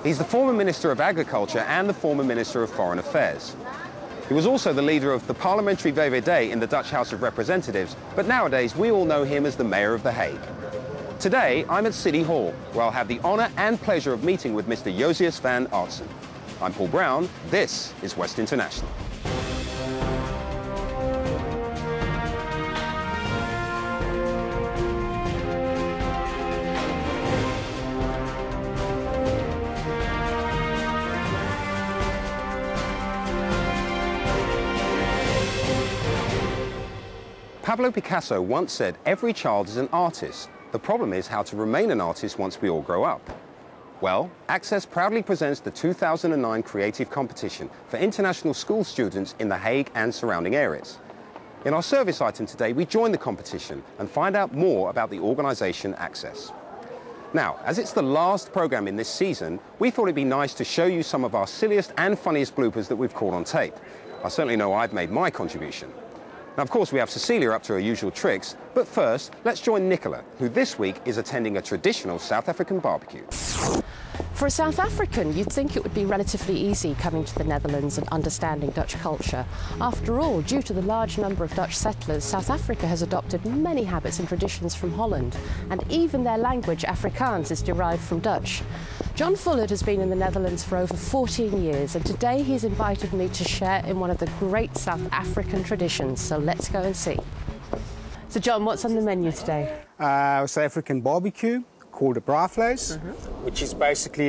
He's the former Minister of Agriculture and the former Minister of Foreign Affairs. He was also the leader of the parliamentary VVD in the Dutch House of Representatives, but nowadays we all know him as the Mayor of The Hague. Today, I'm at City Hall, where I'll have the honour and pleasure of meeting with Mr. Jozias van Aartsen. I'm Paul Brown, this is West International. Pablo Picasso once said, "Every child is an artist. The problem is how to remain an artist once we all grow up." Well, Access proudly presents the 2009 Creative Competition for international school students in The Hague and surrounding areas. In our service item today, we join the competition and find out more about the organisation Access. Now, as it's the last programme in this season, we thought it'd be nice to show you some of our silliest and funniest bloopers that we've caught on tape. I certainly know I've made my contribution. Now, of course, we have Cecilia up to her usual tricks, but first, let's join Nicola, who this week is attending a traditional South African barbecue. For a South African, you'd think it would be relatively easy coming to the Netherlands and understanding Dutch culture. After all, due to the large number of Dutch settlers, South Africa has adopted many habits and traditions from Holland, and even their language, Afrikaans, is derived from Dutch. John Fullard has been in the Netherlands for over 14 years, and today he's invited me to share in one of the great South African traditions, so let's go and see. So John, what's on the menu today? South African barbecue, called a braai, which is basically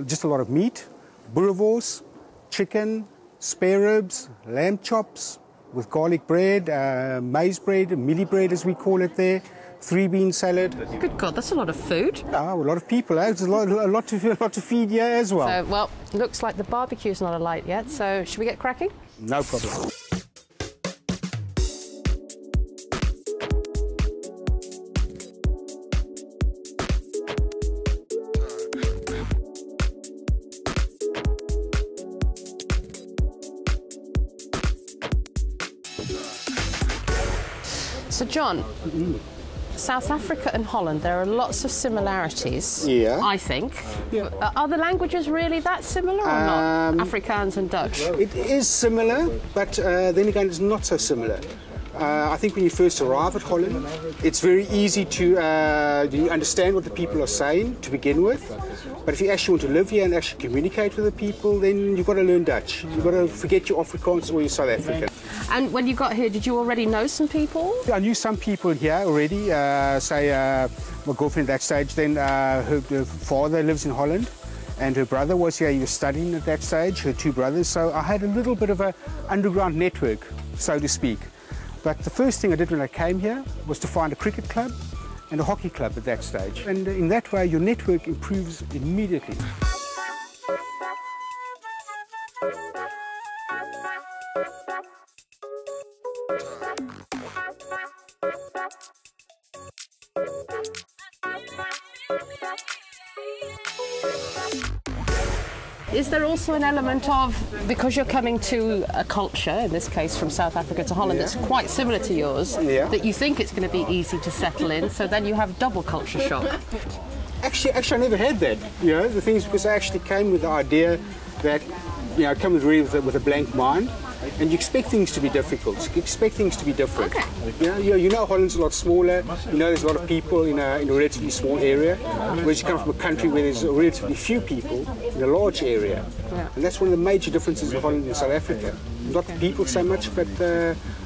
just a lot of meat, boerewors, chicken, spare ribs, lamb chops with garlic bread, maize bread, mealie bread as we call it there, 3-bean salad. Good God, that's a lot of food. A lot of people, There's a lot to feed here as well. So, well, looks like the barbecue's not alight yet, so should we get cracking? No problem. So, John, South Africa and Holland, there are lots of similarities, I think. Yeah. Are the languages really that similar or not? Afrikaans and Dutch? It is similar, but then again, it's not so similar. I think when you first arrive at Holland, it's very easy to understand what the people are saying to begin with. But if you actually want to live here and actually communicate with the people, then you've got to learn Dutch. You've got to forget your Afrikaans or your South African. And when you got here, did you already know some people? I knew some people here already. My girlfriend at that stage, then her father lives in Holland. And her brother was here, he was studying at that stage, her 2 brothers. So I had a little bit of an underground network, so to speak. But the first thing I did when I came here was to find a cricket club and a hockey club at that stage. And in that way, your network improves immediately. Is there also an element of, because you're coming to a culture, in this case from South Africa to Holland, that's quite similar to yours, that you think it's going to be easy to settle in, so then you have double culture shock? Actually, I never had that. The thing is, because I actually came with the idea that, I come with a blank mind, and you expect things to be difficult. You expect things to be different. Okay. You know Holland's a lot smaller. There's a lot of people in a relatively small area. Whereas you come from a country where there's relatively few people in a large area. Yeah. And that's one of the major differences in Holland and South Africa. Not the people so much, but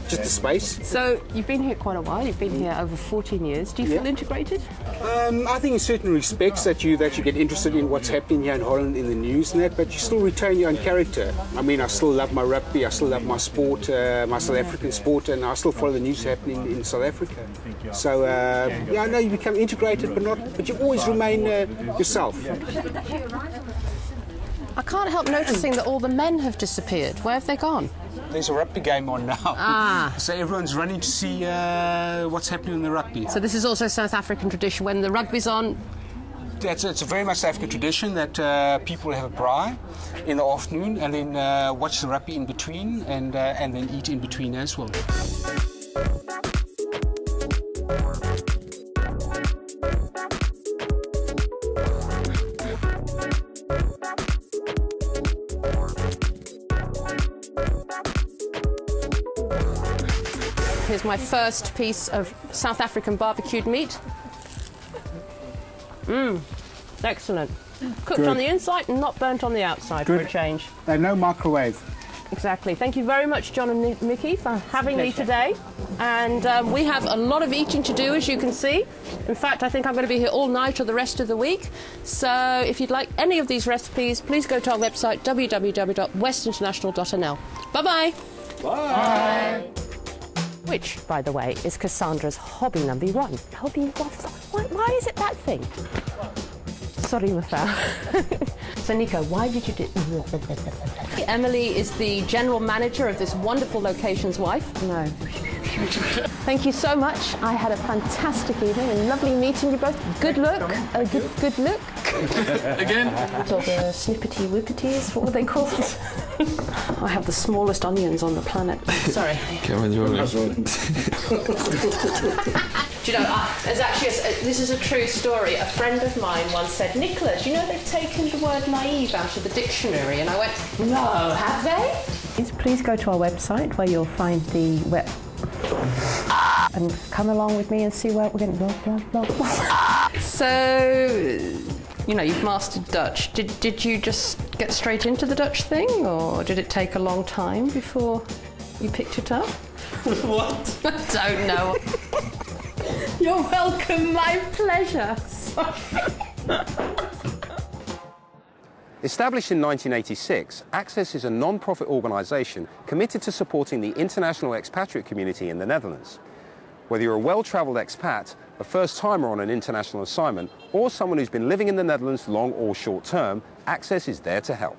just the space. So you've been here quite a while. You've been here over 14 years. Do you feel integrated? I think in certain respects that you get interested in what's happening here in Holland in the news and that, but you still retain your own character. I still love my rugby, I still love my sport, my South African sport, and I still follow the news happening in South Africa. So I know you become integrated, but you always remain yourself. I can't help noticing that all the men have disappeared. Where have they gone? There's a rugby game on now. So everyone's running to see what's happening in the rugby. So this is also South African tradition. When the rugby's on, It's a very much South African tradition that people have a braai in the afternoon and then watch the rugby in between and then eat in between as well. Here's my first piece of South African barbecued meat. Excellent. Cooked on the inside and not burnt on the outside for a change. No microwave. Exactly. Thank you very much, John and Mickey, for having me today. And we have a lot of eating to do, as you can see. In fact, I think I'm going to be here all night or the rest of the week. So if you'd like any of these recipes, please go to our website, www.westinternational.nl. Bye-bye. Bye. Which, by the way, is Cassandra's hobby number one. Hobby what? Why is it that thing? Sorry, Mafia. So, Nico, why did you do... Emily is the general manager of this wonderful location's wife. No. Thank you so much. I had a fantastic evening and lovely meeting you both. Good look. Good look. Again? Or the snippety whippeties, what were they called? I have the smallest onions on the planet. Sorry. Do you know, there's actually this is a true story. A friend of mine once said, Nicola, do you know they've taken the word naive out of the dictionary? And I went, no, have they? Please go to our website where you'll find the web... and come along with me and see where we're going to... So, you know, you've mastered Dutch. Did you just get straight into the Dutch thing, or did it take a long time before you picked it up? What? I don't know. You're welcome, my pleasure. Established in 1986, Access is a non-profit organisation committed to supporting the international expatriate community in the Netherlands. Whether you're a well-travelled expat, a first-timer on an international assignment, or someone who's been living in the Netherlands long or short term, Access is there to help.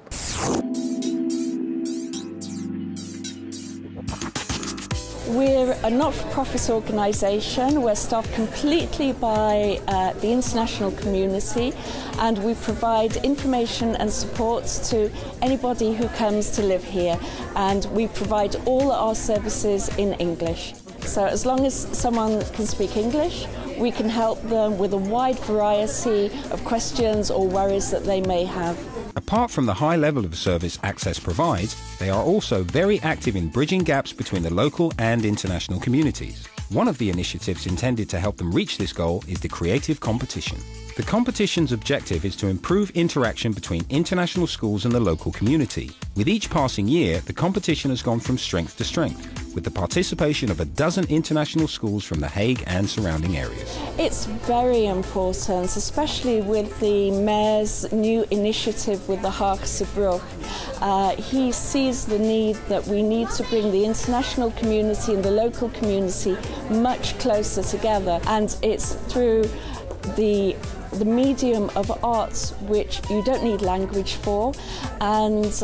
We're a not-for-profit organisation. We're staffed completely by the international community, and we provide information and support to anybody who comes to live here, and we provide all our services in English. So as long as someone can speak English, we can help them with a wide variety of questions or worries that they may have. Apart from the high level of service Access provides, they are also very active in bridging gaps between the local and international communities. One of the initiatives intended to help them reach this goal is the Creative Competition. The competition's objective is to improve interaction between international schools and the local community. With each passing year, the competition has gone from strength to strength, with the participation of a dozen international schools from The Hague and surrounding areas. It's very important, especially with the Mayor's new initiative with the Haagse Brug. He sees the need that we need to bring the international community and the local community much closer together, and it's through the medium of arts, which you don't need language for, and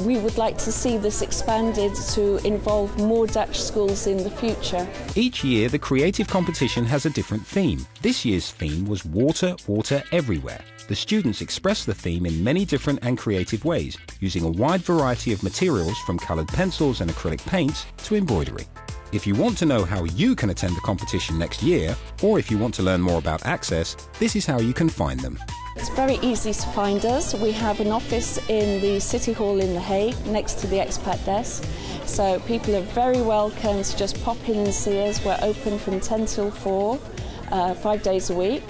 we would like to see this expanded to involve more Dutch schools in the future. Each year the creative competition has a different theme. This year's theme was Water, Water Everywhere. The students expressed the theme in many different and creative ways, using a wide variety of materials from coloured pencils and acrylic paints to embroidery. If you want to know how you can attend the competition next year, or if you want to learn more about Access, this is how you can find them. It's very easy to find us. We have an office in the City Hall in The Hague, next to the expat desk. So people are very welcome to just pop in and see us. We're open from 10 till 4, 5 days a week.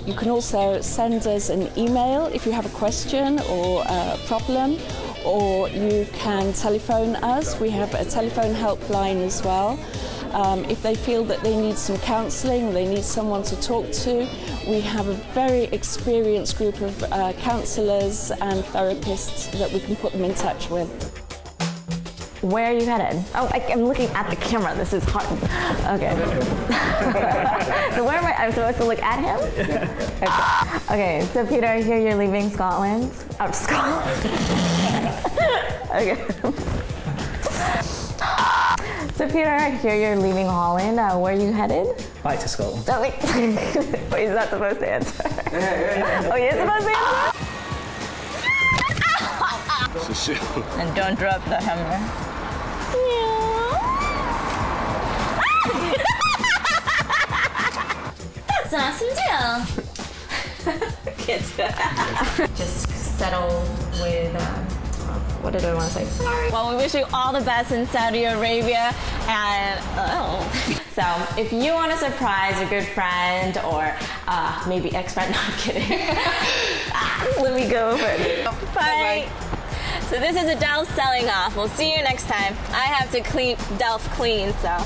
You can also send us an email if you have a question or a problem, or you can telephone us. We have a telephone helpline as well. If they feel that they need some counselling, they need someone to talk to, we have a very experienced group of counsellors and therapists that we can put them in touch with. Where are you headed? Oh, I'm looking at the camera. This is hard. Okay. So where am I? I'm supposed to look at him? Okay, so Peter, I hear you're leaving Scotland. Oh, Scotland. Okay. So Peter, I hear you're leaving Holland. Where are you headed? Back to Scotland. Oh, wait. Wait, is that supposed to answer? Oh, you're supposed to answer? And don't drop the hammer. That's an awesome deal. Kids. Just settle with What did I want to say? Sorry. Well, we wish you all the best in Saudi Arabia, and So, if you want to surprise a good friend or maybe expat, no, I'm kidding. Let me go over it. bye. So this is Adele's selling off. We'll see you next time. I have to keep Delft clean, so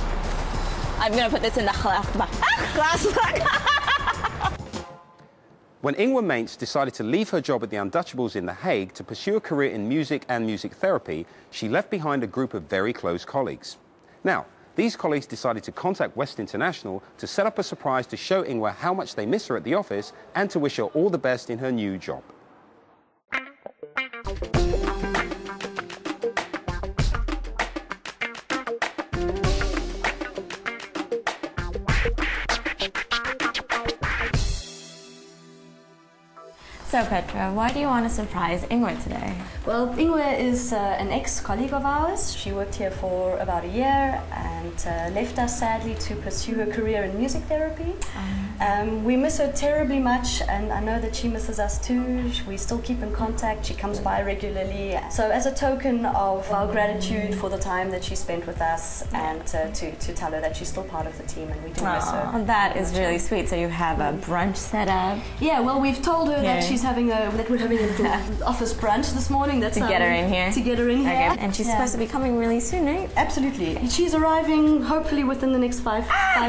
I'm gonna put this in the glass bag. When Ingwe Mayntz decided to leave her job at the Undutchables in The Hague to pursue a career in music and music therapy, she left behind a group of very close colleagues. Now, these colleagues decided to contact West International to set up a surprise to show Ingwe how much they miss her at the office and to wish her all the best in her new job. So Petra, why do you want to surprise Ingwe today? Well, Ingwe is an ex-colleague of ours. She worked here for about a year and left us sadly to pursue her career in music therapy. We miss her terribly much, and I know that she misses us too. We still keep in contact. She comes by regularly. So as a token of our gratitude for the time that she spent with us, and to tell her that she's still part of the team and we do miss her. That is really sweet. So you have a brunch set up? Yeah, well, we've told her that we're having a little office brunch this morning. That's to get her in here. To get her in here. Okay. And she's supposed to be coming really soon, right? Absolutely. She's arriving hopefully within the next five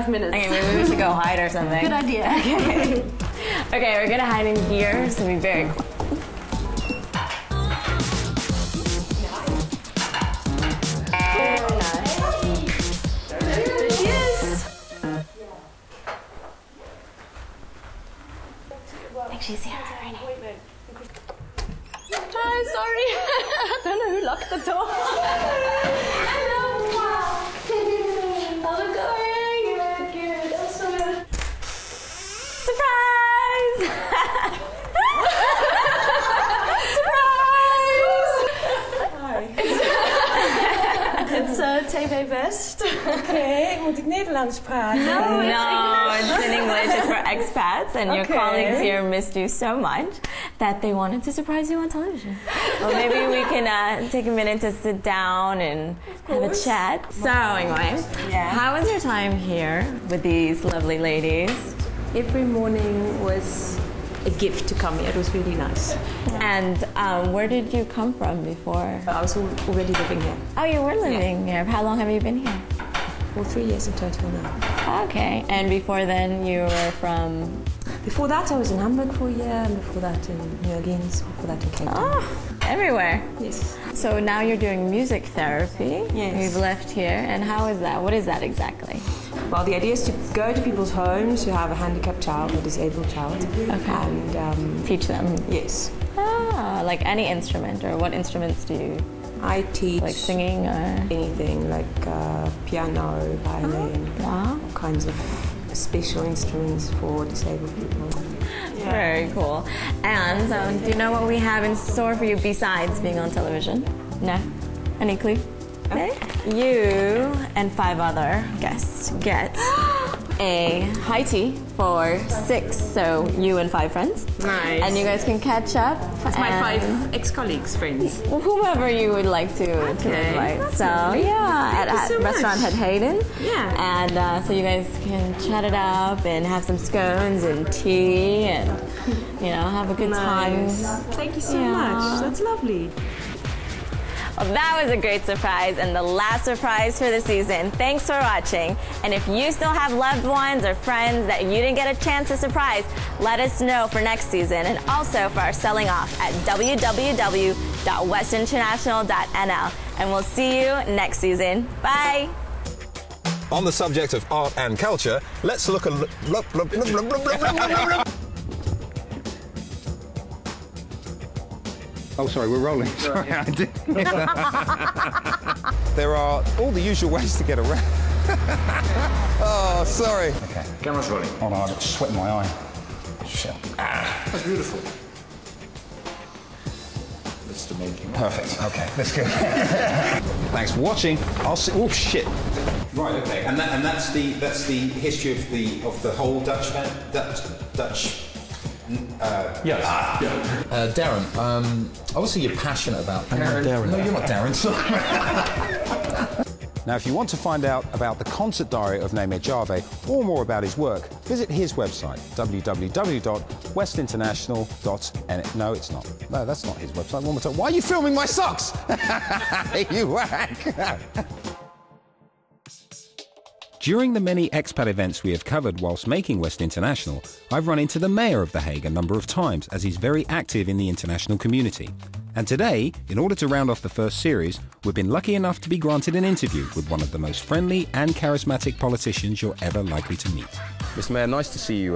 minutes. Okay, maybe we should go hide or something. Good idea. Okay. Okay, we're gonna hide in here, so be very quiet. She's here already. Hi, sorry. I don't know who locked the door. Hello. How's it going? Good. Awesome. Surprise! It's TV West. Oké, moet ik Nederlands praten? No, it's in English. It's for expats, and your colleagues here missed you so much that they wanted to surprise you on television. Well, maybe we can take a minute to sit down and have a chat. So, Ingwe, how was your time here with these lovely ladies? Every morning was a gift to come here. It was really nice. And where did you come from before? I was already living here. Oh, you were living here. How long have you been here? For 3 years in total now. Okay. And before then, you were from? Before that, I was in Hamburg for a year, and before that in New Orleans, before that in Cape Town. Oh, everywhere. Yes. So now you're doing music therapy. Yes. You've left here, and how is that? What is that exactly? Well, the idea is to go to people's homes who have a handicapped child, a disabled child, and teach them. Yes. Ah, like any instrument, or what instruments do you? I teach like singing or anything, like piano, violin, all kinds of special instruments for disabled people. Yeah. Very cool. And do you know what we have in store for you besides being on television? No? Any clue? Okay. You and 5 other guests get a high tea for 6, so you and 5 friends. Nice. And you guys can catch up. That's my 5 ex-colleagues, friends. Whomever you would like to invite. That's so lovely. yeah, at so restaurant at Hayden. Yeah. And so you guys can chat it up and have some scones and tea and have a good time. Thank you so much. That's lovely. Well, that was a great surprise and the last surprise for the season. Thanks for watching. And if you still have loved ones or friends that you didn't get a chance to surprise, let us know for next season and also for our selling off at www.westinternational.nl. And we'll see you next season. Bye. On the subject of art and culture, let's look at... Oh, sorry, we're rolling. Sorry, I did. There are all the usual ways to get around. Oh, sorry. Okay. Camera's rolling. Hold on, I've got sweat in my eye. Shit. That's beautiful. That's the making. Perfect. Okay, that's good. Thanks for watching. I'll see. Oh shit. Right. Okay. And that's the history of the whole Dutch Yes. Darren, obviously you're passionate about... Darren. No, you're not Darren, sorry. Now, if you want to find out about the concert diary of Neme Jave or more about his work, visit his website, www.westinternational.nl. No, it's not. No, that's not his website. One more time. Why are you filming my socks? You whack! During the many expat events we have covered whilst making West International, I've run into the mayor of The Hague a number of times, as he's very active in the international community. And today, in order to round off the first series, we've been lucky enough to be granted an interview with one of the most friendly and charismatic politicians you're ever likely to meet. Mr. Mayor, nice to see you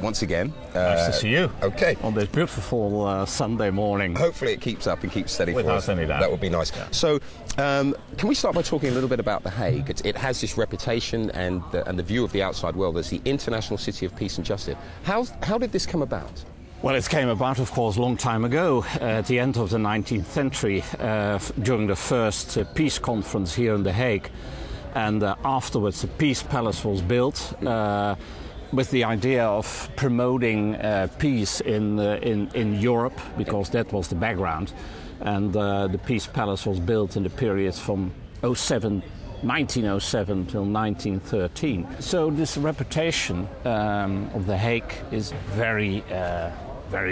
once again. Nice to see you. Okay. On this beautiful Sunday morning. Hopefully it keeps up and keeps steady for us. Without any doubt. That would be nice. Yeah. So, can we start by talking a little bit about The Hague? It has this reputation and the view of the outside world as the international city of peace and justice. How did this come about? Well, it came about, of course, a long time ago, at the end of the 19th century, during the first peace conference here in The Hague. And afterwards, the Peace Palace was built with the idea of promoting peace in Europe, because that was the background. And the Peace Palace was built in the period from 1907 till 1913. So this reputation of The Hague is very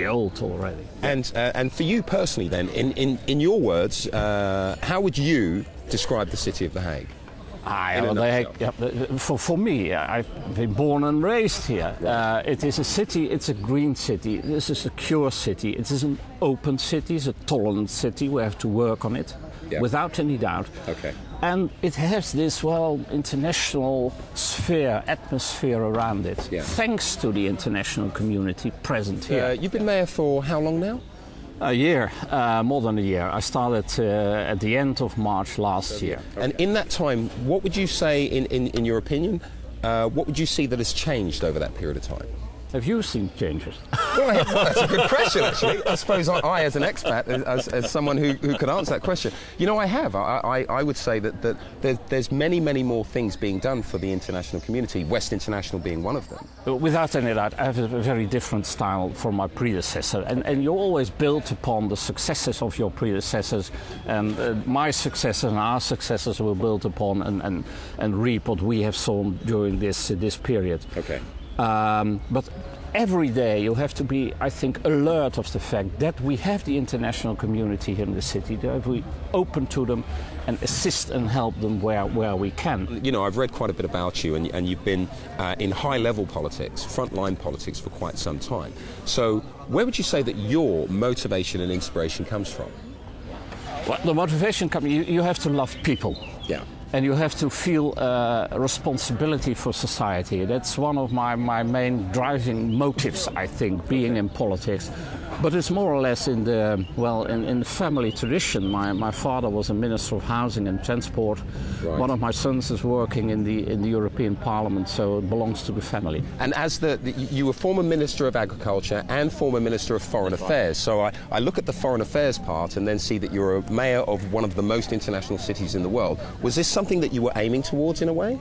old already. And for you personally then, in your words, how would you describe the city of The Hague? For me, I've been born and raised here. It is a city, it's a green city, it is a secure city, it is an open city, it's a tolerant city, we have to work on it, without any doubt. Okay. And it has this, international atmosphere around it, thanks to the international community present here. You've been mayor for how long now? A year, more than a year. I started at the end of March last year. And in that time, what would you say, in your opinion, what would you see that has changed over that period of time? Have you seen changes? Well, that's a good question, actually. I suppose I as an expat, as someone who could answer that question, I have. I would say that there's many, many more things being done for the international community, West International being one of them. Without any doubt, I have a very different style from my predecessor. And you always build upon the successes of your predecessors. And my successors and our successors will build upon and reap what we have sown during this period. Okay. But every day you have to be, I think, alert of the fact that we have the international community here in the city, that we open to them and assist and help them where we can. I've read quite a bit about you, and you've been in high-level politics, frontline politics for quite some time. So where would you say that your motivation and inspiration comes from? Well, the motivation comes, you have to love people. Yeah. And you have to feel responsibility for society. That's one of my main driving motives, I think, being in politics. But it's more or less in the family tradition. My father was a Minister of Housing and Transport. Right. One of my sons is working in the European Parliament, so it belongs to the family. And as you were former Minister of Agriculture and former Minister of Foreign Affairs, so I look at the Foreign Affairs part and then see that you're a mayor of one of the most international cities in the world. Was this something that you were aiming towards in a way?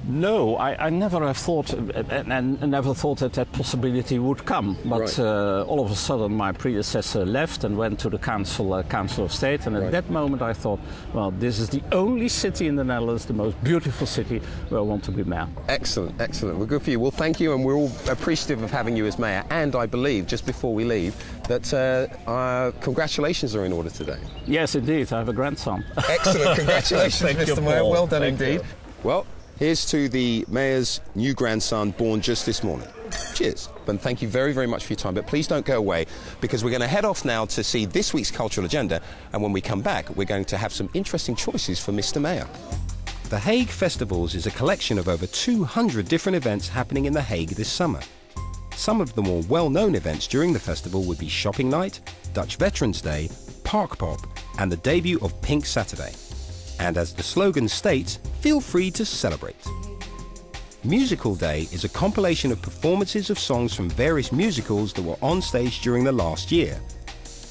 No, I never have thought, and never thought that possibility would come. But all of a sudden, my predecessor left and went to the Council of State. And at that moment, I thought, well, this is the only city in the Netherlands, the most beautiful city, where I want to be mayor. Excellent, excellent. Well, good for you. Well, thank you, and we're all appreciative of having you as mayor. And I believe, just before we leave, that congratulations are in order today. Yes, indeed. I have a grandson. Excellent. Congratulations, Mr. Mayor. Well done indeed. You. Well, here's to the Mayor's new grandson born just this morning. Cheers. And thank you very, very much for your time. But please don't go away, because we're going to head off now to see this week's cultural agenda. And when we come back, we're going to have some interesting choices for Mr. Mayor. The Hague Festivals is a collection of over 200 different events happening in The Hague this summer. Some of the more well-known events during the festival would be Shopping Night, Dutch Veterans Day, Park Pop, and the debut of Pink Saturday. And as the slogan states, feel free to celebrate. Musical Day is a compilation of performances of songs from various musicals that were on stage during the last year.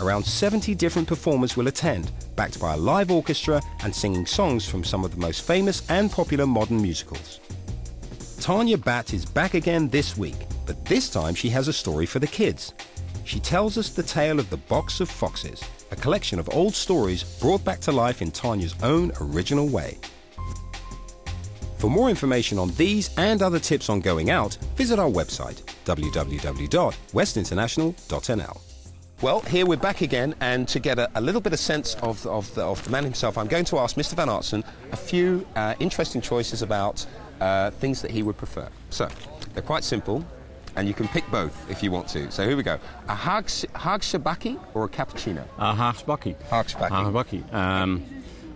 Around 70 different performers will attend, backed by a live orchestra and singing songs from some of the most famous and popular modern musicals. Tanya Bat is back again this week, but But this time she has a story for the kids. She tells us the tale of the Box of Foxes, a collection of old stories brought back to life in Tanya's own original way. For more information on these and other tips on going out, visit our website, www.westinternational.nl. Well, here we're back again, and to get a little bit of sense of the man himself, I'm going to ask Mr. Van Aartsen a few interesting choices about things that he would prefer. So, they're quite simple, and you can pick both if you want to. So here we go. A Haagse bakkie or a cappuccino? A Haagse bakkie. Haagse bakkie. Haagse bakkie.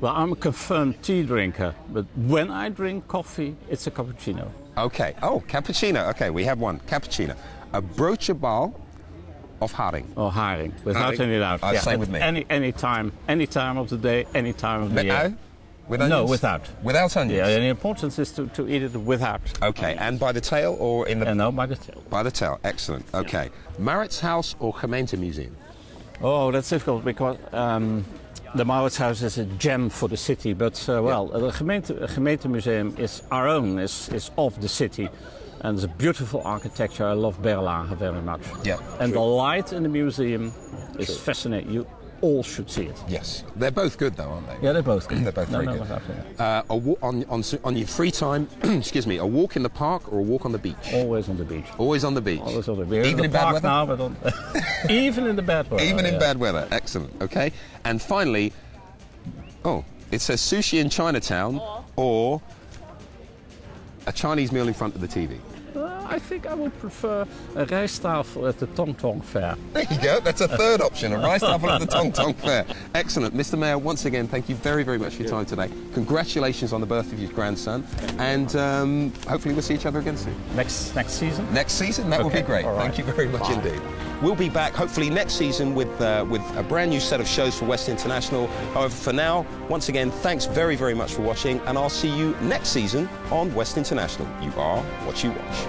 Well, I'm a confirmed tea drinker, but when I drink coffee, it's a cappuccino. Okay. Oh, cappuccino. Okay, we have one. Cappuccino. A broodje bal of haring. Or haring, without any doubt. Yeah, same with me. Any time of the day, any time of the year. With onions? No, without. Without onions? Yeah, and the importance is to eat it without. Okay, and by the tail or in the... No, by the tail. By the tail, excellent. Okay. Yeah. Mauritshuis or Gemeentemuseum? Oh, that's difficult because the Mauritshuis is a gem for the city, but the Gemeentemuseum is our own, is of the city. And it's a beautiful architecture. I love Berlage very much. Yeah. And the light in the museum is fascinating. You all should see it. Yes. They're both good though, aren't they? Yeah, they're both good. They're both very good. On your free time, excuse me, a walk in the park or a walk on the beach? Always on the beach. Always on the beach. Always on the beach. Even in bad weather? Now, but even in the bad weather. Even in bad weather. Excellent. Okay. And finally, it says sushi in Chinatown or a Chinese meal in front of the TV. I think I would prefer a rijsttafel at the Tong Tong Fair. There you go. That's a third option, a rijsttafel at the Tong Tong Fair. Excellent. Mr. Mayor, once again, thank you very, very much for your time today. Congratulations on the birth of your grandson. And hopefully we'll see each other again soon. Next season? Next season? That would be great. Right. Thank you very much indeed. We'll be back hopefully next season with a brand new set of shows for West International. However, for now, once again, thanks very, very much for watching, and I'll see you next season on West International. You are what you watch.